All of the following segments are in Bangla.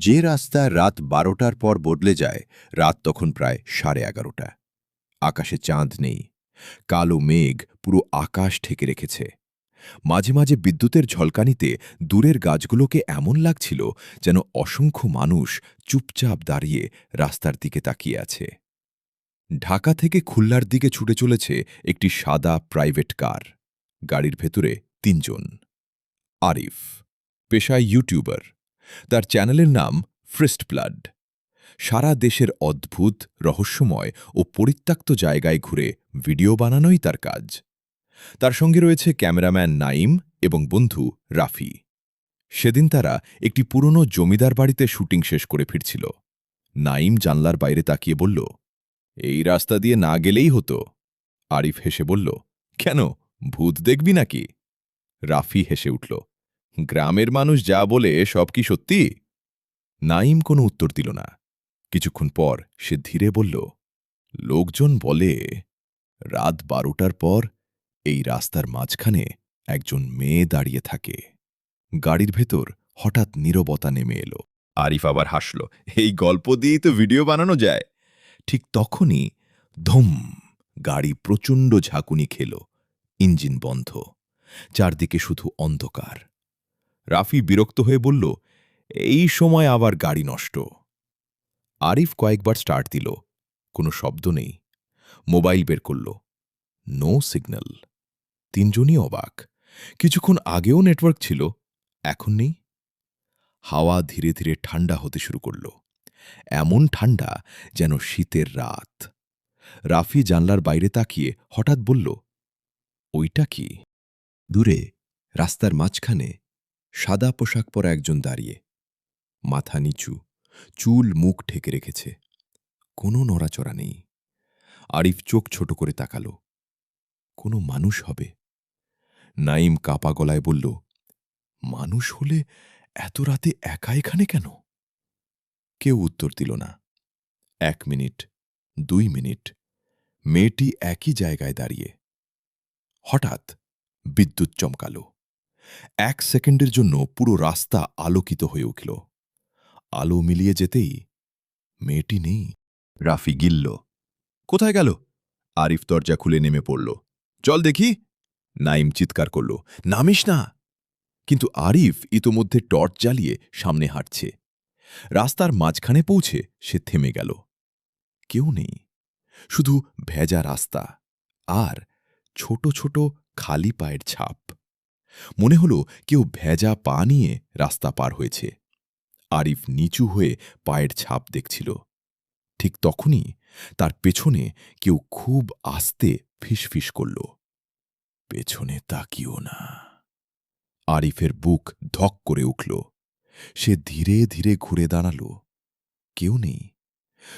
যে রাস্তা রাত 12টার পর বদলে যায়, রাত তখন প্রায় 11:30। আকাশে চাঁদ নেই, কালো মেঘ পুরো আকাশ ঢেকে রেখেছে। মাঝে মাঝে বিদ্যুতের ঝলকানিতে দূরের গাছগুলোকে এমন লাগছিল যেন অসংখ্য মানুষ চুপচাপ দাঁড়িয়ে রাস্তার দিকে তাকিয়ে আছে। ঢাকা থেকে খুলনার দিকে ছুটে চলেছে একটি সাদা প্রাইভেট কার। গাড়ির ভেতরে 3 জন। আরিফ, পেশায় ইউটিউবার। তার চ্যানেলের নাম ফ্রিস্ট ব্লাড। সারা দেশের অদ্ভুত, রহস্যময় ও পরিত্যক্ত জায়গায় ঘুরে ভিডিও বানানোই তার কাজ। তার সঙ্গে রয়েছে ক্যামেরাম্যান নাইম এবং বন্ধু রাফি। সেদিন তারা একটি পুরনো জমিদার বাড়িতে শুটিং শেষ করে ফিরছিল। নাইম জানলার বাইরে তাকিয়ে বলল, এই রাস্তা দিয়ে না গেলেই হতো। আরিফ হেসে বলল, কেন, ভূত দেখবি নাকি? রাফি হেসে উঠল, গ্রামের মানুষ যা বলে সব কি সত্যি? নাইম কোনো উত্তর দিল না। কিছুক্ষণ পর সে ধীরে বলল, লোকজন বলে রাত 12টার পর এই রাস্তার মাঝখানে একজন মেয়ে দাঁড়িয়ে থাকে। গাড়ির ভেতর হঠাৎ নীরবতা নেমে এলো। আরিফ আবার হাসল, এই গল্প দিয়েই তো ভিডিও বানানো যায়। ঠিক তখনই ধুম, গাড়ি প্রচণ্ড ঝাঁকুনি খেল। ইঞ্জিন বন্ধ, চারদিকে শুধু অন্ধকার। রাফি বিরক্ত হয়ে বলল, এই সময় আবার গাড়ি নষ্ট। আরিফ কয়েকবার স্টার্ট দিল, কোনো শব্দ নেই। মোবাইল বের করল, নো সিগন্যাল। 3 জনই অবাক। কিছুক্ষণ আগেও নেটওয়ার্ক ছিল, এখন নেই। হাওয়া ধীরে ধীরে ঠান্ডা হতে শুরু করল, এমন ঠান্ডা যেন শীতের রাত। রাফি জানলার বাইরে তাকিয়ে হঠাৎ বলল, ওইটা কি? দূরে রাস্তার মাঝখানে সাদা পোশাক পরা একজন দাঁড়িয়ে, মাথা নিচু, চুল মুখ ঢেকে রেখেছে, কোনো নড়াচড়া নেই। আরিফ চোখ ছোট করে তাকাল, কোনো মানুষ হবে। নাইম কাপা গলায় বলল, মানুষ হলে এত রাতে একা এখানে কেন? কেউ উত্তর দিল না। 1 মিনিট, 2 মিনিট, মেয়েটি একই জায়গায় দাঁড়িয়ে। হঠাৎ বিদ্যুৎ চমকাল। 1 সেকেন্ডের জন্য পুরো রাস্তা আলোকিত হয়ে উঠল। আলো মিলিয়ে যেতেই মেয়েটি নেই। রাফি গিলল, কোথায় গেল? আরিফ দরজা খুলে নেমে পড়ল। চল দেখি। নাইম চিৎকার করল, নামিস না। কিন্তু আরিফ ইতোমধ্যে টর্চ জ্বালিয়ে সামনে হাঁটছে। রাস্তার মাঝখানে পৌঁছে সে থেমে গেল। কেউ নেই, শুধু ভেজা রাস্তা আর ছোট ছোট খালি পায়ের ছাপ। মনে হলো কেউ ভেজা পা নিয়ে রাস্তা পার হয়েছে। আরিফ নিচু হয়ে পায়ের ছাপ দেখছিল। ঠিক তখনই তার পেছনে কেউ খুব আস্তে ফিসফিস করল, পেছনে তাকিও না। আরিফের বুক ধক করে উঠল। সে ধীরে ধীরে ঘুরে দাঁড়াল। কেউ নেই,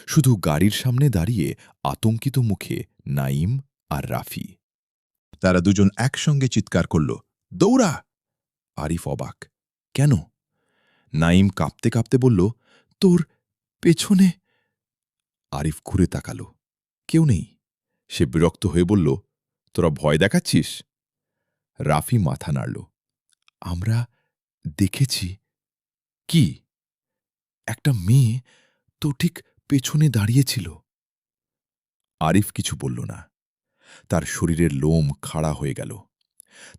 শুধু গাড়ির সামনে দাঁড়িয়ে আতঙ্কিত মুখে নাইম আর রাফি। তারা দুজন একসঙ্গে চিৎকার করল, দৌড়া! আরিফ অবাক, কেন? নাইম কাঁপতে কাঁপতে বলল, তোর পেছনে। আরিফ ঘুরে তাকাল, কেউ নেই। সে বিরক্ত হয়ে বলল, তোরা ভয় দেখাচ্ছিস? রাফি মাথা নাড়ল, আমরা দেখেছি। কি? একটা মেয়ে তো ঠিক পেছনে দাঁড়িয়েছিল। আরিফ কিছু বলল না। তার শরীরের লোম খাড়া হয়ে গেল।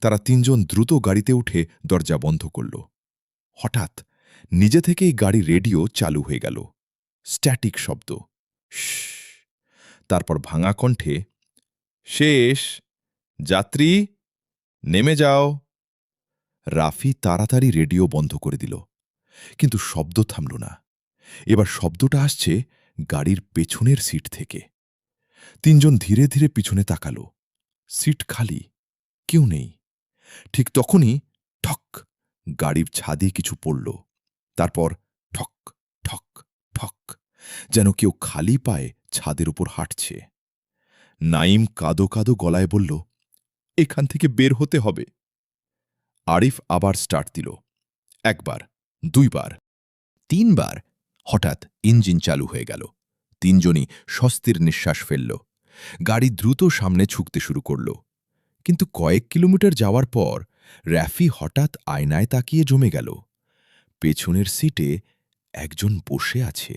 তারা 3 জন দ্রুত গাড়িতে উঠে দরজা বন্ধ করল। হঠাৎ নিজে থেকেই গাড়ি রেডিও চালু হয়ে গেল। স্ট্যাটিক শব্দ। তারপর ভাঙা কণ্ঠে, শেষ, যাত্রী নেমে যাও। রাফি তাড়াতাড়ি রেডিও বন্ধ করে দিল, কিন্তু শব্দ থামল না। এবার শব্দটা আসছে গাড়ির পেছনের সিট থেকে। 3 জন ধীরে ধীরে পিছনে তাকাল। সিট খালি, কেউ নেই। ঠিক তখনই ঠক, গাড়ির ছাদে কিছু পড়ল। তারপর ঠক ঠক ঠক, যেন কেউ খালি পায়ে ছাদের উপর হাঁটছে। নাইম কাঁদো কাঁদো গলায় বলল, এখান থেকে বের হতে হবে। আরিফ আবার স্টার্ট দিল, 1 বার, 2 বার, 3 বার। হঠাৎ ইঞ্জিন চালু হয়ে গেল। 3 জনই স্বস্তির নিঃশ্বাস ফেলল। গাড়ি দ্রুত সামনে ছুটতে শুরু করল। কিন্তু কয়েক কিলোমিটার যাওয়ার পর রাফি হঠাৎ আয়নায় তাকিয়ে জমে গেল। পেছনের সিটে একজন বসে আছে,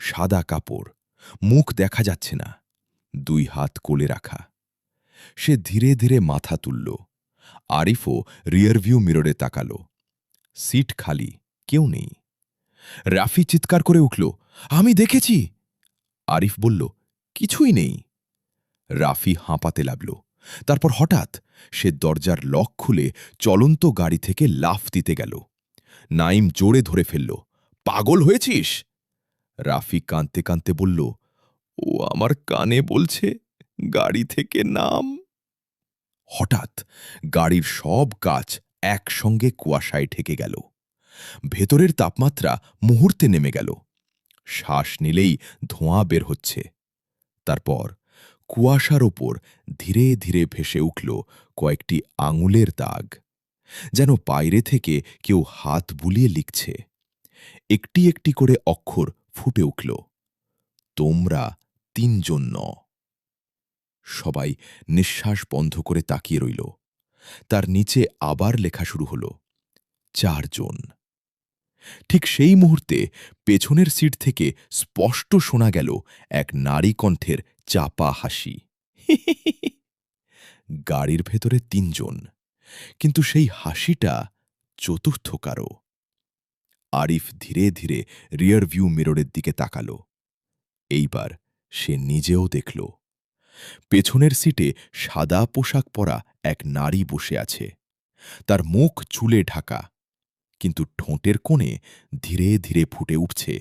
সাদা কাপড়, মুখ দেখা যাচ্ছে না, দুই হাত কোলে রাখা। সে ধীরে ধীরে মাথা তুলল। আরিফও রিয়ারভিউ মিররে তাকাল। সিট খালি, কেউ নেই। রাফি চিৎকার করে উঠল, আমি দেখেছি। আরিফ বলল, কিছুই নেই। রাফি হাঁপাতে লাগল। তারপর হঠাৎ সে দরজার লক খুলে চলন্ত গাড়ি থেকে লাফ দিতে গেল। নাইম জোরে ধরে ফেলল, পাগল হয়েছিস? রাফি কাঁদতে কাঁদতে বলল, ও আমার কানে বলছে গাড়ি থেকে নাম। হঠাৎ গাড়ির সব কাচ একসঙ্গে কুয়াশায় ঢেকে গেল। ভেতরের তাপমাত্রা মুহূর্তে নেমে গেল। শ্বাস নিলেই ধোঁয়া বের হচ্ছে। তারপর কুয়াশার ওপর ধীরে ধীরে ভেসে উঠল কয়েকটি আঙুলের দাগ, যেন বাইরে থেকে কেউ হাত বুলিয়ে লিখছে। একটি একটি করে অক্ষর ফুটে উঠল, তোমরা তিনজন ন। সবাই নিঃশ্বাস বন্ধ করে তাকিয়ে রইল। তার নিচে আবার লেখা শুরু হল, 4 জন। ঠিক সেই মুহূর্তে পেছনের সিট থেকে স্পষ্ট শোনা গেল এক নারী কণ্ঠের চাপা হাসি। গাড়ির ভেতরে 3 জন, কিন্তু সেই হাসিটা চতুর্থ কারো। আরিফ ধীরে ধীরে রিয়ার ভিউ মিররের দিকে তাকাল। এইবার সে নিজেও দেখল, পেছনের সিটে সাদা পোশাক পরা এক নারী বসে আছে। তার মুখ চুলে ঢাকা, কিন্তু ঠোঁটের কোণে ধীরে ধীরে ফুটে উঠছে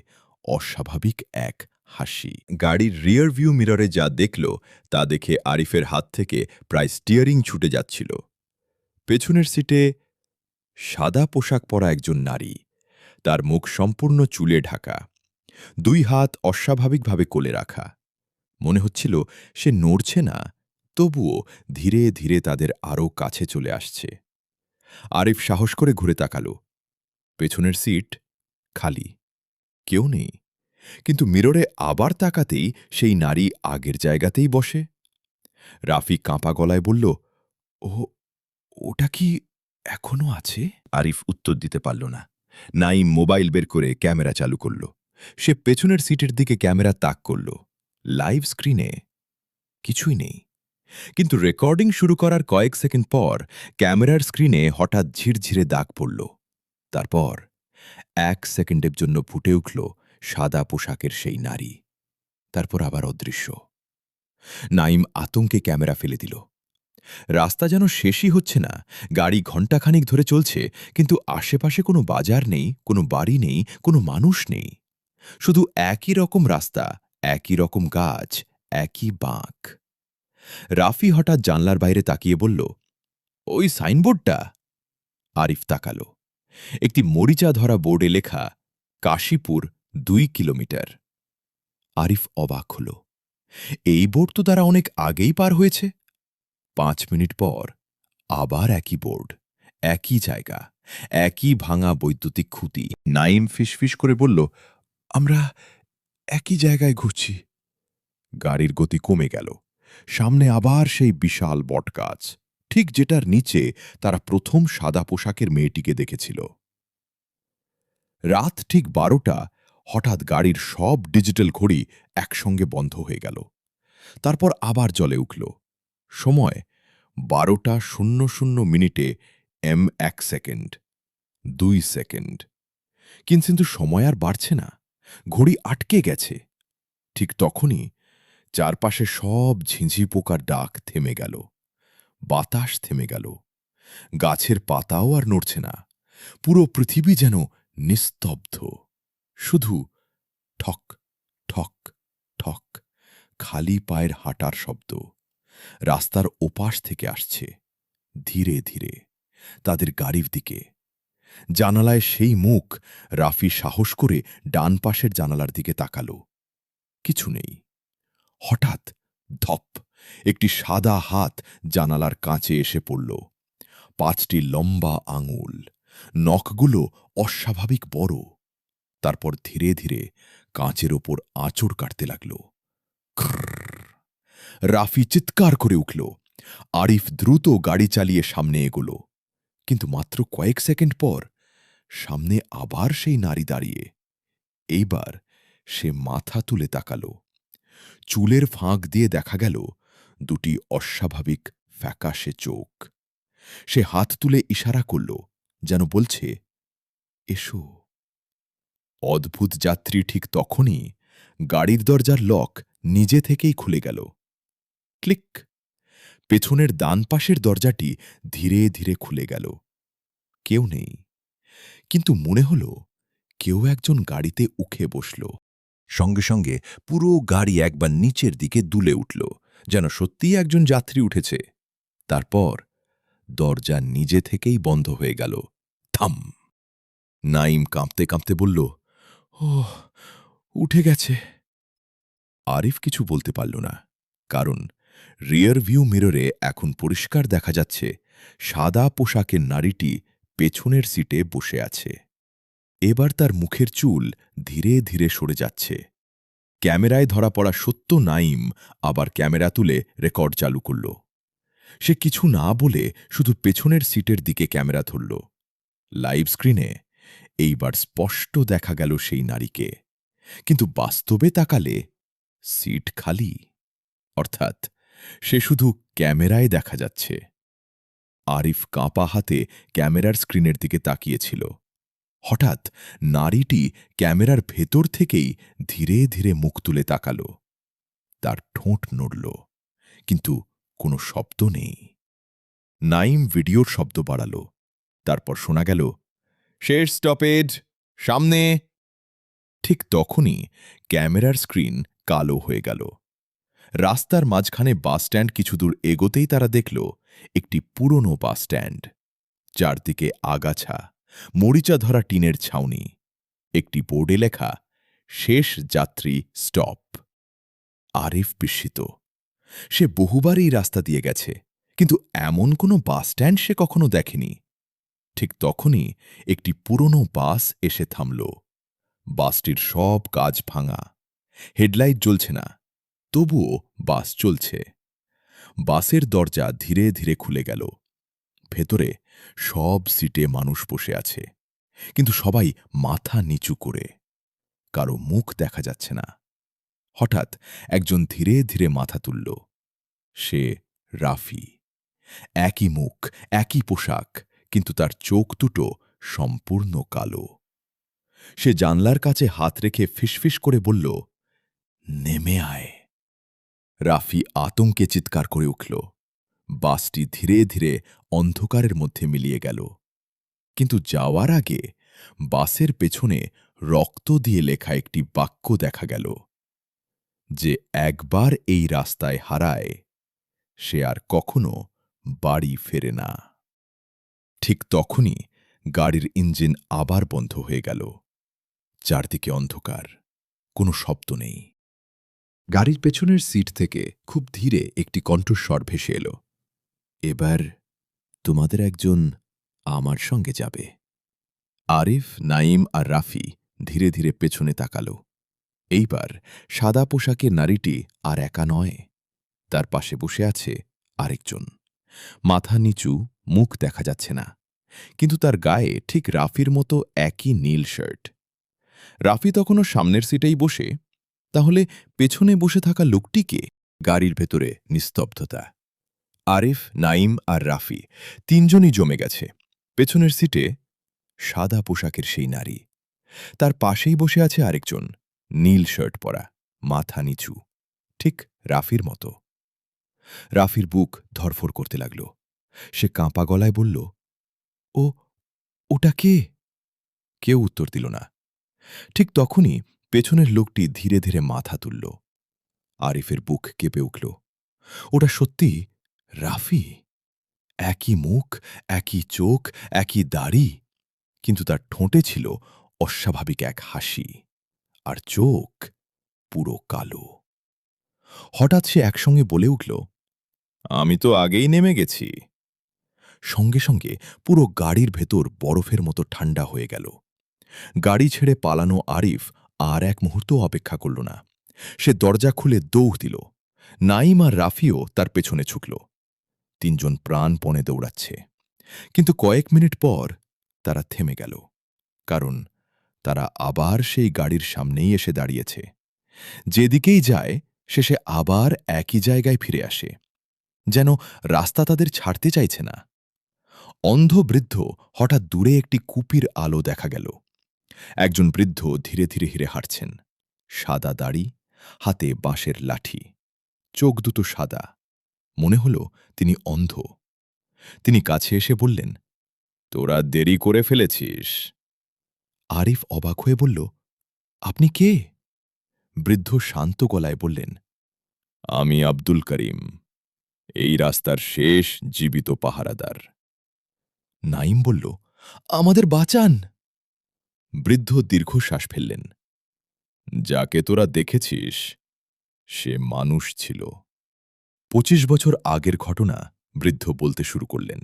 অস্বাভাবিক এক হাসি। গাড়ির রিয়ার ভিউ মিররে যা দেখল তা দেখে আরিফের হাত থেকে প্রায় স্টিয়ারিং ছুটে যাচ্ছিল। পেছনের সিটে সাদা পোশাক পরা একজন নারী, তার মুখ সম্পূর্ণ চুলে ঢাকা, 2 হাত অস্বাভাবিকভাবে কোলে রাখা। মনে হচ্ছিল সে নড়ছে না, তবুও ধীরে ধীরে তাদের আরও কাছে চলে আসছে। আরিফ সাহস করে ঘুরে তাকাল। পেছনের সিট খালি, কেউ নেই। কিন্তু মিররে আবার তাকাতেই সেই নারী আগের জায়গাতেই বসে। রাফি কাঁপা গলায় বলল, ও, ওটা কি এখনো আছে? আরিফ উত্তর দিতে পারল না। নাইম মোবাইল বের করে ক্যামেরা চালু করল। সে পেছনের সিটের দিকে ক্যামেরা তাক করল। লাইভ স্ক্রিনে কিছুই নেই। কিন্তু রেকর্ডিং শুরু করার কয়েক সেকেন্ড পর ক্যামেরার স্ক্রিনে হঠাৎ ঝিরঝিরে দাগ পড়ল। তারপর 1 সেকেন্ডের জন্য ফুটে উঠল সাদা পোশাকের সেই নারী। তারপর আবার অদৃশ্য। নাইম আতঙ্কে ক্যামেরা ফেলে দিল। রাস্তা যেন শেষই হচ্ছে না। গাড়ি ঘণ্টাখানিক ধরে চলছে, কিন্তু আশেপাশে কোনো বাজার নেই, কোনো বাড়ি নেই, কোনো মানুষ নেই। শুধু একই রকম রাস্তা, একই রকম গাছ, একই বাঁক। রাফি হঠাৎ জানলার বাইরে তাকিয়ে বলল, ওই সাইনবোর্ডটা? আরিফ তাকাল। একটি মরিচা ধরা বোর্ডে লেখা, কাশীপুর 2 কিলোমিটার। আরিফ অবাক হল। এই বোর্ড তো তারা অনেক আগেই পার হয়েছে। 5 মিনিট পর আবার একই বোর্ড, একই জায়গা, একই ভাঙা বৈদ্যুতিক খুঁটি। নাইম ফিসফিস করে বলল, আমরা একই জায়গায় ঘুরছি। গাড়ির গতি কমে গেল। সামনে আবার সেই বিশাল বটগাছ, ঠিক যেটার নিচে তারা প্রথম সাদা পোশাকের মেয়েটিকে দেখেছিল। রাত ঠিক 12টা। হঠাৎ গাড়ির সব ডিজিটাল ঘড়ি একসঙ্গে বন্ধ হয়ে গেল। তারপর আবার জ্বলে উঠল। সময় 12:00 1 সেকেন্ড, 2 সেকেন্ড। কিন্তু সময় আর বাড়ছে না, ঘড়ি আটকে গেছে। ঠিক তখনই চারপাশে সব ঝিঁঝি পোকার ডাক থেমে গেল। বাতাস থেমে গেল। গাছের পাতাও আর নড়ছে না। পুরো পৃথিবী যেন নিস্তব্ধ। শুধু ঠক ঠক ঠক খালি পায়ের হাঁটার শব্দ রাস্তার ওপাশ থেকে আসছে, ধীরে ধীরে তাদের গাড়ির দিকে। জানালায় সেই মুখ। রাফি সাহস করে ডান পাশের জানালার দিকে তাকাল। কিছু নেই। হঠাৎ ধপ, একটি সাদা হাত জানালার কাঁচে এসে পড়ল। 5টি লম্বা আঙুল, নখগুলো অস্বাভাবিক বড়। তারপর ধীরে ধীরে কাঁচের ওপর আঁচড় কাটতে লাগল। রাফি চিৎকার করে উঠল। আরিফ দ্রুত গাড়ি চালিয়ে সামনে এগোল। কিন্তু মাত্র কয়েক সেকেন্ড পর সামনে আবার সেই নারী দাঁড়িয়ে। এইবার সে মাথা তুলে তাকাল। চুলের ফাঁক দিয়ে দেখা গেল দুটি অস্বাভাবিক ফ্যাকাশে চোখ। সে হাত তুলে ইশারা করল, যেন বলছে, এসো। অদ্ভুত যাত্রী ঠিক তখনই গাড়ির দরজার লক নিজে থেকেই খুলে গেল। ক্লিক! পেছনের ডান পাশের দরজাটি ধীরে ধীরে খুলে গেল। কেউ নেই, কিন্তু মনে হল কেউ একজন গাড়িতে উঠে বসল। সঙ্গে সঙ্গে পুরো গাড়ি একবার নিচের দিকে দুলে উঠল, যেন সত্যিই একজন যাত্রী উঠেছে। তারপর দরজা নিজে থেকেই বন্ধ হয়ে গেল। থাম! নাইম কাঁপতে কাঁপতে বলল, ওহ, উঠে গেছে। আরিফ কিছু বলতে পারল না, কারণ রিয়ার ভিউ মিররে এখন পরিষ্কার দেখা যাচ্ছে সাদা পোশাকের নারীটি পেছনের সিটে বসে আছে। এবার তার মুখের চুল ধীরে ধীরে সরে যাচ্ছে। ক্যামেরায় ধরা পড়া সত্য নাইম আবার ক্যামেরা তুলে রেকর্ড চালু করল। সে কিছু না বলে শুধু পেছনের সিটের দিকে ক্যামেরা ধরল। লাইভ স্ক্রিনে এইবার স্পষ্ট দেখা গেল সেই নারীকে, কিন্তু বাস্তবে তাকালে সিট খালি, অর্থাৎ সে শুধু ক্যামেরায় দেখা যাচ্ছে। আরিফ কাঁপা হাতে ক্যামেরার স্ক্রিনের দিকে তাকিয়েছিল। হঠাৎ নারীটি ক্যামেরার ভেতর থেকেই ধীরে ধীরে মুখ তুলে তাকাল। তার ঠোঁট নড়ল, কিন্তু কোনো শব্দ নেই। নাইম ভিডিওর শব্দ বাড়াল। তারপর শোনা গেল, শেষ স্টপেজ, সামনে। ঠিক তখনই ক্যামেরার স্ক্রিন কালো হয়ে গেল। রাস্তার মাঝখানে বাসস্ট্যান্ড কিছু দূর এগোতেই তারা দেখল একটি পুরনো বাসস্ট্যান্ড। চারদিকে আগাছা, মরিচা ধরা টিনের ছাউনি। একটি বোর্ডে লেখা, শেষ যাত্রী স্টপ। আরিফ বিস্মিত। সে বহুবার এই রাস্তা দিয়ে গেছে, কিন্তু এমন কোনো বাসস্ট্যান্ড সে কখনো দেখেনি। ঠিক তখনই একটি পুরনো বাস এসে থামল। বাসটির সব কাচ ভাঙা, হেডলাইট জ্বলছে না, তবুও বাস চলছে। বাসের দরজা ধীরে ধীরে খুলে গেল। ভেতরে সব সিটে মানুষ বসে আছে, কিন্তু সবাই মাথা নিচু করে। কারো মুখ দেখা যাচ্ছে না। হঠাৎ একজন ধীরে ধীরে মাথা তুলল। সে রাফি। একই মুখ, একই পোশাক, কিন্তু তার চোখ দুটো সম্পূর্ণ কালো। সে জানলার কাছে হাত রেখে ফিসফিস করে বলল, নেমে আয়। রাফি আতঙ্কে চিৎকার করে উঠল। বাসটি ধীরে ধীরে অন্ধকারের মধ্যে মিলিয়ে গেল, কিন্তু যাওয়ার আগে বাসের পেছনে রক্ত দিয়ে লেখা একটি বাক্য দেখা গেল, যে একবার এই রাস্তায় হারায় সে আর কখনো বাড়ি ফেরে না। ঠিক তখনই গাড়ির ইঞ্জিন আবার বন্ধ হয়ে গেল। চারদিকে অন্ধকার, কোনো শব্দ নেই। গাড়ির পেছনের সিট থেকে খুব ধীরে একটি কণ্ঠস্বর ভেসে এলো, এবার তোমাদের একজন আমার সঙ্গে যাবে। আরিফ, নাইম আর রাফি ধীরে ধীরে পেছনে তাকাল। এইবার সাদা পোশাকের নারীটি আর একা নয়, তার পাশে বসে আছে আরেকজন। মাথা নিচু, মুখ দেখা যাচ্ছে না, কিন্তু তার গায়ে ঠিক রাফির মতো একই নীল শার্ট। রাফি তখনও সামনের সিটেই বসে। তাহলে পেছনে বসে থাকা লোকটিকে? গাড়ির ভেতরে নিস্তব্ধতা। আরিফ, নাইম আর রাফি তিনজনই জমে গেছে। পেছনের সিটে সাদা পোশাকের সেই নারী। তার পাশেই বসে আছে আরেকজন, নীল শার্ট পরা, মাথা নিচু, ঠিক রাফির মতো। রাফির বুক ধরফর করতে লাগল। সে কাঁপা গলায় বলল, ও, ওটা কে? কেউ উত্তর দিল না। ঠিক তখনই পেছনের লোকটি ধীরে ধীরে মাথা তুলল। আরিফের বুক কেঁপে উঠল। ওটা সত্যি রাফি। একই মুখ, একই চোখ, একই দাড়ি, কিন্তু তার ঠোঁটে ছিল অস্বাভাবিক এক হাসি, আর চোখ পুরো কালো। হঠাৎ সে একসঙ্গে বলে উঠল, আমি তো আগেই নেমে গেছি। সঙ্গে সঙ্গে পুরো গাড়ির ভেতর বরফের মতো ঠান্ডা হয়ে গেল। গাড়ি ছেড়ে পালানো আরিফ আর এক মুহূর্ত অপেক্ষা করল না। সে দরজা খুলে দৌড় দিল। নাইম আর রাফিও তার পেছনে ছুটল। তিনজন প্রাণপণে দৌড়াচ্ছে, কিন্তু কয়েক মিনিট পর তারা থেমে গেল, কারণ তারা আবার সেই গাড়ির সামনেই এসে দাঁড়িয়েছে। যেদিকেই যায় শেষে আবার একই জায়গায় ফিরে আসে, যেন রাস্তা তাদের ছাড়তে চাইছে না। অন্ধ বৃদ্ধ হঠাৎ দূরে একটি কুপির আলো দেখা গেল। একজন বৃদ্ধ ধীরে ধীরে হেঁটে হাঁটছেন, সাদা দাড়ি, হাতে বাঁশের লাঠি, চোখ দুটো সাদা, মনে হল তিনি অন্ধ। তিনি কাছে এসে বললেন, তোরা দেরি করে ফেলেছিস। আরিফ অবাক হয়ে বলল, আপনি কে? বৃদ্ধ শান্ত গলায় বললেন, আমি আব্দুল করিম, এই রাস্তার শেষ জীবিত পাহারাদার। নাইম বলল, আমাদের বাঁচান। বৃদ্ধ দীর্ঘশ্বাস ফেললেন, যাকে তোরা দেখেছিস সে মানুষ ছিল। ২৫ বছর আগের ঘটনা বৃদ্ধ বলতে শুরু করলেন।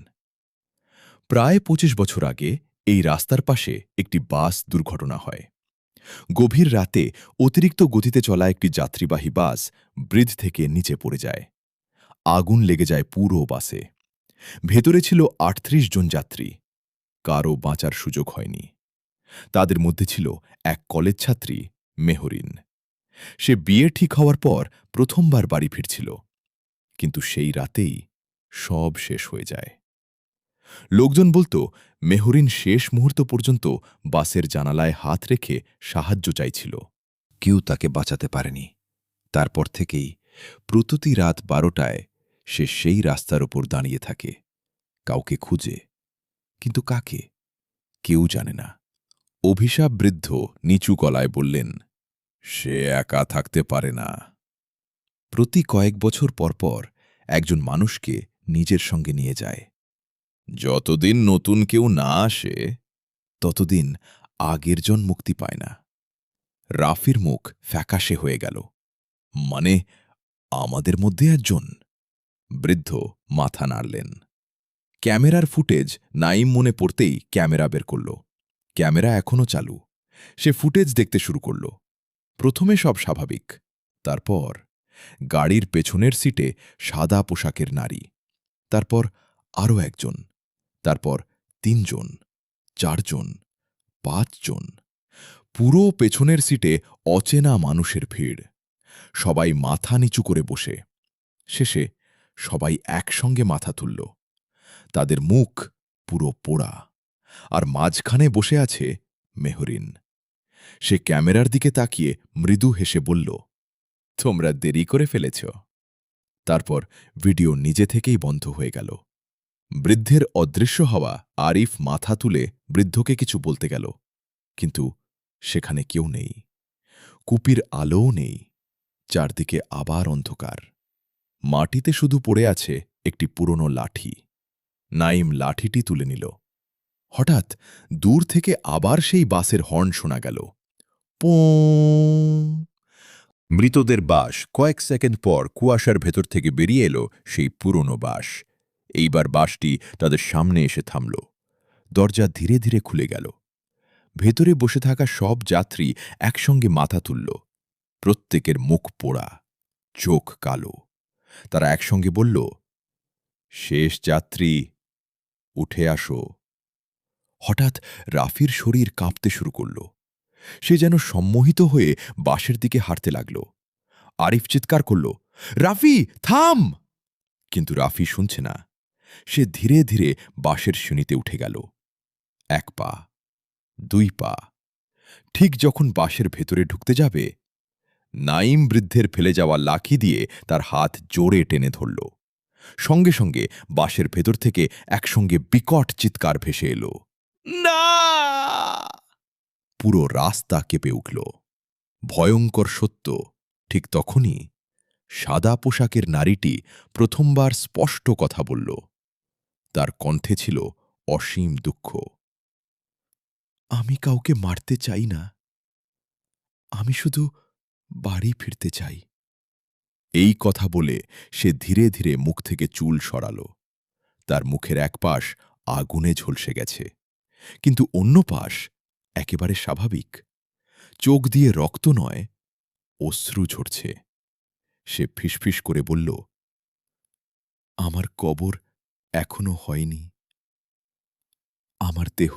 প্রায় ২৫ বছর আগে এই রাস্তার পাশে একটি বাস দুর্ঘটনা হয়। গভীর রাতে অতিরিক্ত গতিতে চলা একটি যাত্রীবাহী বাস ব্রিজ থেকে নিচে পড়ে যায়। আগুন লেগে যায় পুরো বাসে। ভেতরে ছিল ৩৮ জন যাত্রী। কারও বাঁচার সুযোগ হয়নি। তাদের মধ্যে ছিল এক কলেজ ছাত্রী মেহরিন। সে বিয়ে ঠিক হওয়ার পর প্রথমবার বাড়ি ফিরছিল, কিন্তু সেই রাতেই সব শেষ হয়ে যায়। লোকজন বলতো মেহরিন শেষ মুহূর্ত পর্যন্ত বাসের জানালায় হাত রেখে সাহায্য চাইছিল। কেউ তাকে বাঁচাতে পারেনি। তারপর থেকেই প্রতি রাত ১২টায় সে সেই রাস্তার ওপর দাঁড়িয়ে থাকে, কাউকে খুঁজে, কিন্তু কাকে কেউ জানে না। অভিশাপ বৃদ্ধ নিচু গলায় বললেন, সে একা থাকতে পারে না। প্রতি কয়েক বছর পরপর একজন মানুষকে নিজের সঙ্গে নিয়ে যায়। যতদিন নতুন কেউ না আসে ততদিন আগের জন মুক্তি পায় না। রাফির মুখ ফ্যাকাশে হয়ে গেল। মানে, আমাদের মধ্যে একজন? বৃদ্ধ মাথা নাড়লেন। ক্যামেরার ফুটেজ নাইম মনে পড়তেই ক্যামেরা বের করল। ক্যামেরা এখনও চালু। সে ফুটেজ দেখতে শুরু করল। প্রথমে সব স্বাভাবিক। তারপর গাড়ির পেছনের সিটে সাদা পোশাকের নারী, তারপর আরও একজন, তারপর ৩ জন, ৪ জন, ৫ জন। পুরো পেছনের সিটে অচেনা মানুষের ভিড়। সবাই মাথা নিচু করে বসে। শেষে সবাই একসঙ্গে মাথা তুলল। তাদের মুখ পুরো পোড়া, আর মাঝখানে বসে আছে মেহরিন। সে ক্যামেরার দিকে তাকিয়ে মৃদু হেসে বলল, তোমরা দেরি করে ফেলেছ। তারপর ভিডিও নিজে থেকেই বন্ধ হয়ে গেল। বৃদ্ধের অদৃশ্য হওয়া আরিফ মাথা তুলে বৃদ্ধকে কিছু বলতে গেল, কিন্তু সেখানে কেউ নেই। কুপির আলোও নেই। চারদিকে আবার অন্ধকার। মাটিতে শুধু পড়ে আছে একটি পুরনো লাঠি। নাইম লাঠিটি তুলে নিল। হঠাৎ দূর থেকে আবার সেই বাসের হর্ন শোনা গেল। পোঁ! মৃতদের বাস। কয়েক সেকেন্ড পর কুয়াশার ভেতর থেকে বেরিয়ে এলো সেই পুরনো বাস। এইবার বাসটি তাদের সামনে এসে থামল। দরজা ধীরে ধীরে খুলে গেল। ভেতরে বসে থাকা সব যাত্রী একসঙ্গে মাথা তুলল। প্রত্যেকের মুখ পোড়া, চোখ কালো। তারা একসঙ্গে বলল, শেষ যাত্রী, উঠে আসো। হঠাৎ রাফির শরীর কাঁপতে শুরু করল। সে যেন সম্মোহিত হয়ে বাসের দিকে হাঁটতে লাগল। আরিফ চিৎকার করল, রাফি থাম! কিন্তু রাফি শুনছে না। সে ধীরে ধীরে বাসের সিঁড়িতে উঠে গেল। ১ পা, ২ পা। ঠিক যখন বাসের ভেতরে ঢুকতে যাবে, নাইম বৃদ্ধের ফেলে যাওয়া লাঠি দিয়ে তার হাত জোরে টেনে ধরল। সঙ্গে সঙ্গে বাসের ভেতর থেকে একসঙ্গে বিকট চিৎকার ভেসে এলো, না! পুরো রাস্তা কেঁপে উঠল। ভয়ঙ্কর সত্য, ঠিক তখনই সাদা পোশাকের নারীটি প্রথমবার স্পষ্ট কথা বলল। তার কণ্ঠে ছিল অসীম দুঃখ। আমি কাউকে মারতে চাই না, আমি শুধু বাড়ি ফিরতে চাই। এই কথা বলে সে ধীরে ধীরে মুখ থেকে চুল সরাল। তার মুখের এক পাশ আগুনে ঝলসে গেছে, কিন্তু অন্য পাশ একেবারে স্বাভাবিক। চোখ দিয়ে রক্ত নয়, অশ্রু ঝরছে। সে ফিসফিস করে বলল, আমার কবর এখনো হয়নি। আমার দেহ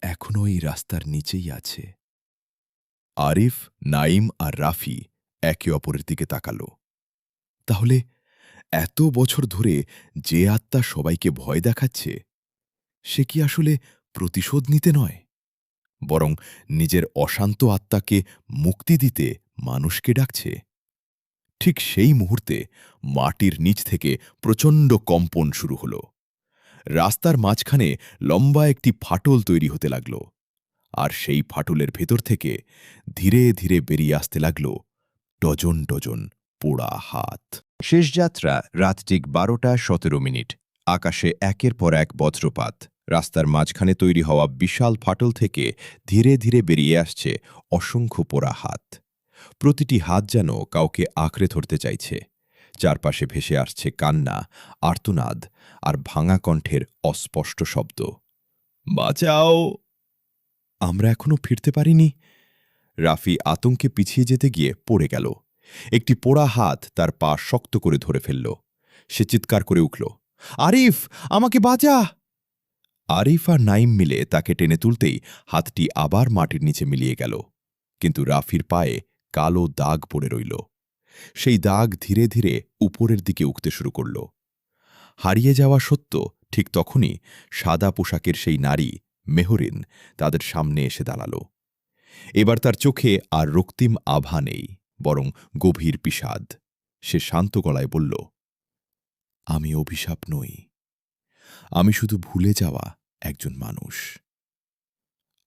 এখনও এই রাস্তার নিচেই আছে। আরিফ, নাইম আর রাফি একে অপরের দিকে তাকাল। তাহলে এত বছর ধরে যে আত্মা সবাইকে ভয় দেখাচ্ছে, সে কি আসলে প্রতিশোধ নিতে নয়, বরং নিজের অশান্ত আত্মাকে মুক্তি দিতে মানুষকে ডাকছে? ঠিক সেই মুহূর্তে মাটির নিচ থেকে প্রচণ্ড কম্পন শুরু হল। রাস্তার মাঝখানে লম্বা একটি ফাটল তৈরি হতে লাগল, আর সেই ফাটলের ভেতর থেকে ধীরে ধীরে বেরিয়ে আসতে লাগল ডজন ডজন পোড়া হাত। শেষ যাত্রা রাত ঠিক 12:17। আকাশে একের পর এক বজ্রপাত। রাস্তার মাঝখানে তৈরি হওয়া বিশাল ফাটল থেকে ধীরে ধীরে বেরিয়ে আসছে অসংখ্য পোড়া হাত। প্রতিটি হাত যেন কাউকে আঁকড়ে ধরতে চাইছে। চারপাশে ভেসে আসছে কান্না, আর্তনাদ আর ভাঙা কণ্ঠের অস্পষ্ট শব্দ। বাঁচাও! আমরা এখনো ফিরতে পারিনি। রাফি আতঙ্কে পিছিয়ে যেতে গিয়ে পড়ে গেল। একটি পোড়া হাত তার পা শক্ত করে ধরে ফেলল। সে চিৎকার করে উঠল, আরিফ, আমাকে বাঁচা! আরিফ আর নাইম মিলে তাকে টেনে তুলতেই হাতটি আবার মাটির নিচে মিলিয়ে গেল। কিন্তু রাফির পায়ে কালো দাগ পড়ে রইল। সেই দাগ ধীরে ধীরে উপরের দিকে উঠতে শুরু করল। হারিয়ে যাওয়া সত্য ঠিক তখনই সাদা পোশাকের সেই নারী মেহরিন তাদের সামনে এসে দাঁড়াল। এবার তার চোখে আর রক্তিম আভা নেই, বরং গভীর বিষাদ। সে শান্ত গলায় বলল, আমি অভিশাপ নই, আমি শুধু ভুলে যাওয়া একজন মানুষ।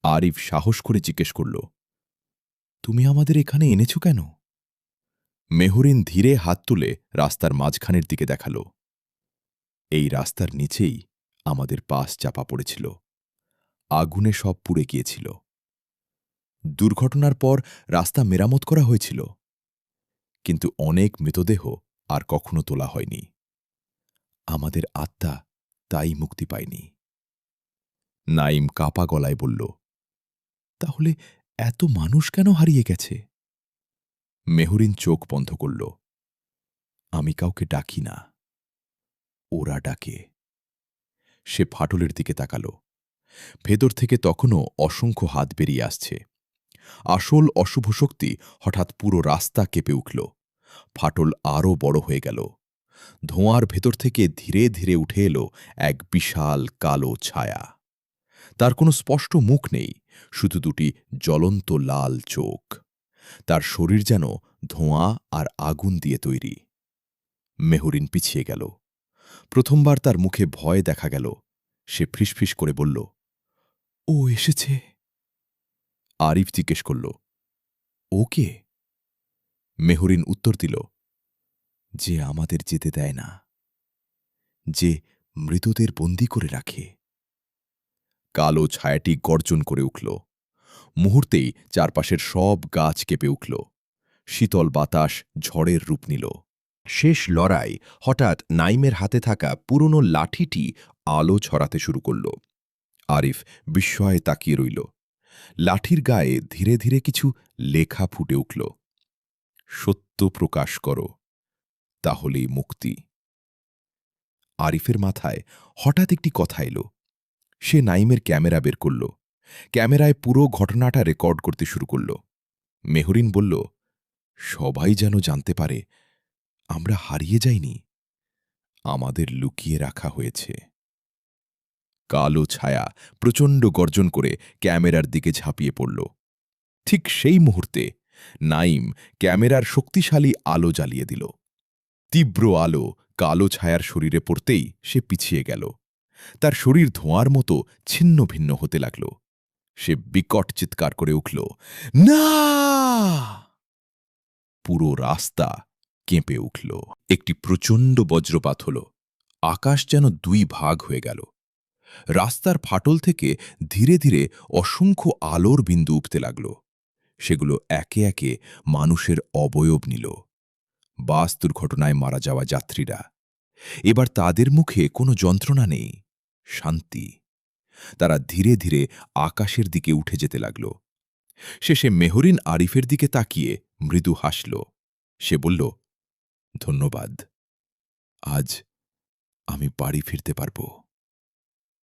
আরিফ সাহস করে জিজ্ঞেস করল, তুমি আমাদের এখানে এনেছ কেন? মেহরিন ধীরে হাত তুলে রাস্তার মাঝখানের দিকে দেখাল। এই রাস্তার নিচেই আমাদের পাস চাপা পড়েছিল, আগুনে সব পুড়ে গিয়েছিল। দুর্ঘটনার পর রাস্তা মেরামত করা হয়েছিল, কিন্তু অনেক মৃতদেহ আর কখনো তোলা হয়নি। আমাদের আত্মা তাই মুক্তি পায়নি। নাইম কাপা গলায় বলল, তাহলে এত মানুষ কেন হারিয়ে গেছে? মেহরিন চোখ বন্ধ করল। আমি কাউকে ডাকি না, ওরা ডাকে। সে ফাটলের দিকে তাকাল। ভেতর থেকে তখনও অসংখ্য হাত বেরিয়ে আসছে। আসল অশুভ শক্তি হঠাৎ পুরো রাস্তা কেঁপে উঠল। ফাটল আরও বড় হয়ে গেল। ধোঁয়ার ভেতর থেকে ধীরে ধীরে উঠে এলো এক বিশাল কালো ছায়া। তার কোনো স্পষ্ট মুখ নেই, শুধু দুটি জ্বলন্ত লাল চোখ। তার শরীর যেন ধোঁয়া আর আগুন দিয়ে তৈরি। মেহরিন পিছিয়ে গেল। প্রথমবার তার মুখে ভয় দেখা গেল। সে ফিসফিস করে বলল, ও এসেছে। আরিফ জিজ্ঞেস করল, ও কে? মেহরিন উত্তর দিল, যে আমাদের যেতে দেয় না, যে মৃতদের বন্দী করে রাখে। কালো ছায়াটি গর্জন করে উঠল। মুহূর্তেই চারপাশের সব গাছ কেঁপে উঠল। শীতল বাতাস ঝড়ের রূপ নিল। শেষ লড়াই। হঠাৎ নাইমের হাতে থাকা পুরনো লাঠিটি আলো ছড়াতে শুরু করল। আরিফ বিস্ময়ে তাকিয়ে রইল। লাঠির গায়ে ধীরে ধীরে কিছু লেখা ফুটে উঠল, সত্য প্রকাশ করো, তাহলেই মুক্তি। আরিফের মাথায় হঠাৎ একটি কথা এলো। সে নাইমের ক্যামেরা বের করল। ক্যামেরায় পুরো ঘটনাটা রেকর্ড করতে শুরু করল। মেহরিন বলল, সবাই যেন জানতে পারে আমরা হারিয়ে যাইনি, আমাদের লুকিয়ে রাখা হয়েছে। কালো ছায়া প্রচণ্ড গর্জন করে ক্যামেরার দিকে ঝাঁপিয়ে পড়ল। ঠিক সেই মুহূর্তে নাইম ক্যামেরার শক্তিশালী আলো জ্বালিয়ে দিল। তীব্র আলো কালো ছায়ার শরীরে পড়তেই সে পিছিয়ে গেল। তার শরীর ধোঁয়ার মতো ছিন্ন ভিন্ন হতে লাগল। সে বিকট চিৎকার করে উঠল, না! পুরো রাস্তা কেঁপে উঠল। একটি প্রচণ্ড বজ্রপাত হল। আকাশ যেন দুই ভাগ হয়ে গেল। রাস্তার ফাটল থেকে ধীরে ধীরে অসংখ্য আলোর বিন্দু উঠতে লাগল। সেগুলো একে একে মানুষের অবয়ব নিল। বাস দুর্ঘটনায় মারা যাওয়া যাত্রীরা। এবার তাদের মুখে কোনো যন্ত্রণা নেই, শান্তি। তারা ধীরে ধীরে আকাশের দিকে উঠে যেতে লাগল। শেষে মেহরিন আরিফের দিকে তাকিয়ে মৃদু হাসল। সে বলল, ধন্যবাদ, আজ আমি বাড়ি ফিরতে পারব।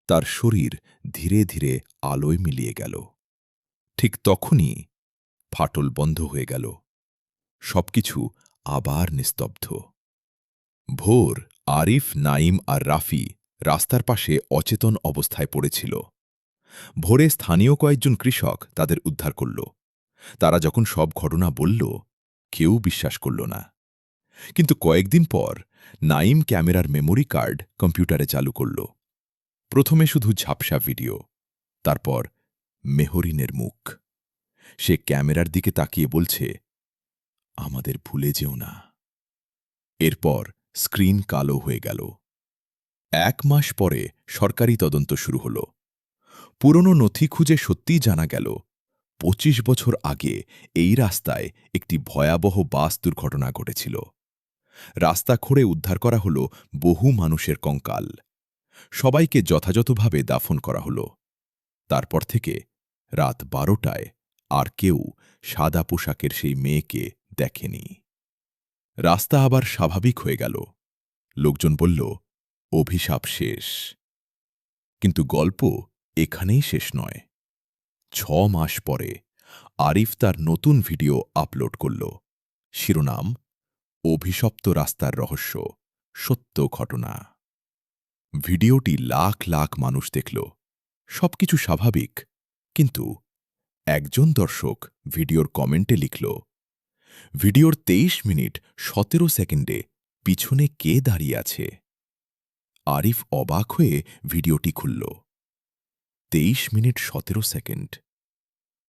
তার শরীর ধীরে ধীরে আলোয় মিলিয়ে গেল। ঠিক তখনই ফাটল বন্ধ হয়ে গেল। সবকিছু আবার নিস্তব্ধ। ভোর, আরিফ, নাইম আর রাফি রাস্তার পাশে অচেতন অবস্থায় পড়েছিল। ভোরে স্থানীয় কয়েকজন কৃষক তাদের উদ্ধার করল। তারা যখন সব ঘটনা বলল, কেউ বিশ্বাস করল না। কিন্তু কয়েকদিন পর নাইম ক্যামেরার মেমোরি কার্ড কম্পিউটারে চালু করল। প্রথমে শুধু ঝাপসা ভিডিও, তারপর মেহরিনের মুখ। সে ক্যামেরার দিকে তাকিয়ে বলছে, আমাদের ভুলে যেও না। এরপর স্ক্রিন কালো হয়ে গেল। 1 মাস পরে সরকারি তদন্ত শুরু হল। পুরনো নথি খুঁজে সত্যিই জানা গেল 25 বছর আগে এই রাস্তায় একটি ভয়াবহ বাস দুর্ঘটনা ঘটেছিল। রাস্তা খুঁড়ে উদ্ধার করা হল বহু মানুষের কঙ্কাল। সবাইকে যথাযথভাবে দাফন করা হল। তারপর থেকে রাত 12টায় আর কেউ সাদা পোশাকের সেই মেয়েকে দেখেনি। রাস্তা আবার স্বাভাবিক হয়ে গেল। লোকজন বলল, অভিশাপ শেষ। কিন্তু গল্প এখানেই শেষ নয়। 6 মাস পরে আরিফ তার নতুন ভিডিও আপলোড করল। শিরোনাম, অভিশপ্ত রাস্তার রহস্য, সত্য ঘটনা। ভিডিওটি লাখ লাখ মানুষ দেখল। সবকিছু স্বাভাবিক, কিন্তু একজন দর্শক ভিডিওর কমেন্টে লিখল, ভিডিওর 23 মিনিট 17 সেকেন্ডে পিছনে কে দাঁড়িয়ে আছে? আরিফ অবাক হয়ে ভিডিওটি খুলল। 23 মিনিট 17 সেকেন্ড।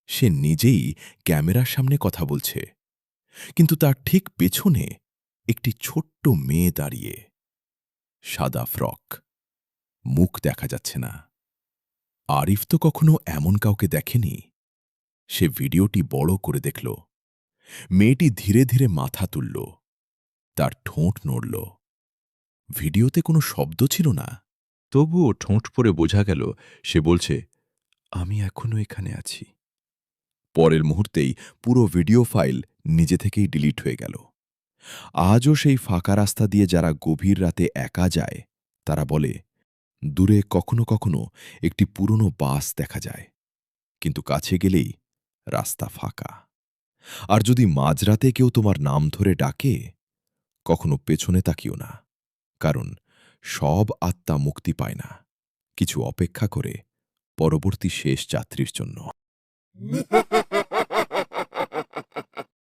সে নিজেই ক্যামেরার সামনে কথা বলছে, কিন্তু তার ঠিক পেছনে একটি ছোট্ট মেয়ে দাঁড়িয়ে। সাদা ফ্রক, মুখ দেখা যাচ্ছে না। আরিফ তো কখনো এমন কাউকে দেখেনি। সে ভিডিওটি বড় করে দেখল। মেয়েটি ধীরে ধীরে মাথা তুলল, তার ঠোঁট নড়ল। ভিডিওতে কোনো শব্দ ছিল না, তবুও ঠোঁট পড়ে বোঝা গেল সে বলছে, আমি এখনো এখানে আছি। পরের মুহূর্তেই পুরো ভিডিও ফাইল নিজে থেকেই ডিলিট হয়ে গেল। আজও সেই ফাঁকা রাস্তা দিয়ে যারা গভীর রাতে একা যায়, তারা বলে, দূরে কখনো কখনো একটি পুরনো বাস দেখা যায়, কিন্তু কাছে গেলেই রাস্তা ফাঁকা। আর যদি মাঝরাতে কেউ তোমার নাম ধরে ডাকে, কখনো পেছনে তাকিও না, কারণ সব আত্মা মুক্তি পায় না, কিছু অপেক্ষা করে পরবর্তী শেষ যাত্রীর জন্য।